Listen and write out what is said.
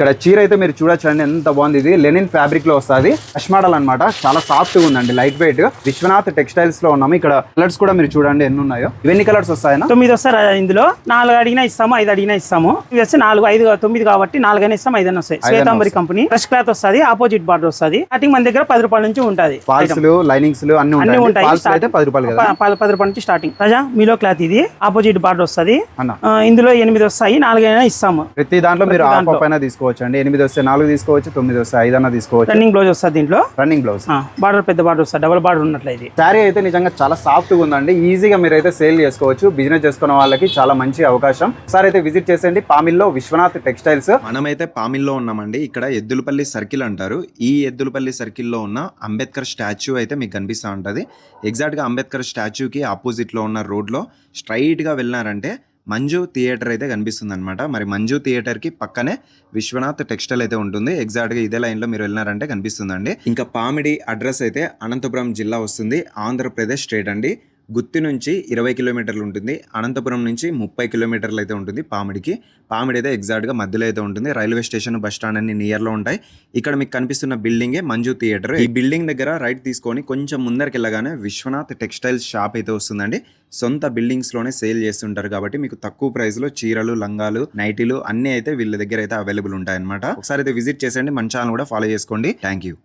ఇక్కడ చీర అయితే మీరు చూడొచ్చండి, ఎంత బాగుంది. ఇది లెనిన్ ఫ్యాబ్రిక్ లో వస్తుంది, కష్ మోడల్ అనమాట. చాలా సాఫ్ట్ గా ఉందండి, లైట్ వెయిట్. విశ్వనాథ్ టెక్స్టైల్స్ లో ఉన్నాము. ఇక్కడ కలర్స్ కూడా మీరు చూడండి ఎన్ని ఉన్నాయో. ఇవన్నీ కలర్స్ వస్తాయన్నా? 9 వస్తారు ఇందులో. 4 అడిగినా ఇస్తాము, 5 అడిగినా ఇస్తాము. ఇవి వచ్చి 4, 5, 9 కాబట్టి 4 అయినా ఇస్తాం, 5 అయినా వస్తాయి. శ్వేతాంబరి కంపెనీ ఫ్రెష్ క్లాత్ వస్తుంది, ఆపోజిట్ బార్డర్ వస్తుంది. స్టార్టింగ్ మన దగ్గర 10 రూపాయల నుంచి ఉంటుంది. ఫాల్స్ లైనింగ్స్ అన్ని ఉంటాయి. అయితే 10 రూపాయలు కదా, 10 రూపాయల నుంచి స్టార్టింగ్. రాజా మీలో క్లాత్ ఇది ఆపోజిట్ బార్డర్ వస్తుంది. ఇందులో 8 వస్తాయి, 4 అయినా ఇస్తాము. ప్రతి దాంట్లో మీరు హాఫ్ ఆఫ్ అయినా తీసుకోవచ్చు అండి. 8 వస్తే 4 తీసుకోవచ్చు, 9 వస్తే 5 అన్నా తీసుకోవచ్చు. రన్నింగ్ బ్లౌజ్ వస్తుంది దీంట్లో. రన్నింగ్ బ్లౌజ్ బార్డర్ పెద్ద బార్డర్ వస్తుంది, డబుల్ బార్డర్ ఉన్నట్లయితే. శారీ అయితే నిజంగా చాలా సాఫ్ట్ గా ఉందండి. ఈజీగా మీరు అయితే సేల్ చేసుకోవచ్చు. బిజినెస్ చేసుకున్న వాళ్ళకి చాలా మంచి అవకాశం. ఒకసారి అయితే విజిట్ చేసేయండి పామిల్లో విశ్వనాథ్ టెక్స్టైల్స్. మనమైతే పామిల్లో ఉన్నామండి. ఇక్కడ ఎద్దులపల్లి సర్కిల్ అంటారు. ఈ ఎద్దులపల్లి సర్కిల్ లో ఉన్న అంబేద్కర్ స్టాచ్యూ అయితే మీకు కనిపిస్తూ ఉంటది. ఎగ్జాక్ట్ గా అంబేద్కర్ స్టాచ్యూకి ఆపోజిట్ లో ఉన్న రోడ్ లో స్ట్రైట్ గా వెళ్ళినారంటే మంజు థియేటర్ అయితే కనిపిస్తుంది అనమాట. మరి మంజు థియేటర్ కి పక్కనే విశ్వనాథ్ టెక్స్టైల్ అయితే ఉంటుంది. ఎగ్జాక్ట్ గా ఇదే లైన్ లో మీరు వెళ్ళినారంటే కనిపిస్తుందండి. ఇంకా పామిడి అడ్రస్ అయితే అనంతపురం జిల్లా వస్తుంది, ఆంధ్రప్రదేశ్ స్టేట్ అండి. గుత్తి నుంచి 20 కిలోమీటర్లు ఉంటుంది, అనంతపురం నుంచి 30 కిలోమీటర్లు అయితే ఉంటుంది పామిడికి. పామిడి అయితే ఎగ్జాక్ట్గా మధ్యలో అయితే ఉంటుంది. రైల్వే స్టేషన్, బస్ స్టాండ్ అన్ని నియర్లో ఉంటాయి. ఇక్కడ మీకు కనిపిస్తున్న బిల్డింగే మంజు థియేటర్. ఈ బిల్డింగ్ దగ్గర రైట్ తీసుకొని కొంచెం ముందరికి వెళ్ళగానే విశ్వనాథ్ టెక్స్టైల్స్ షాప్ అయితే వస్తుందండి. సొంత బిల్డింగ్స్ లోనే సేల్ చేస్తుంటారు కాబట్టి మీకు తక్కువ ప్రైస్ లో చీరలు, లంగాలు, నైటీలు అన్ని అయితే వీళ్ళ దగ్గర అయితే అవైలబుల్ ఉంటాయి అనమాట. ఒకసారి అయితే విజిట్ చేసేయండి. మన ఛానల్ కూడా ఫాలో చేసుకోండి. Thank you.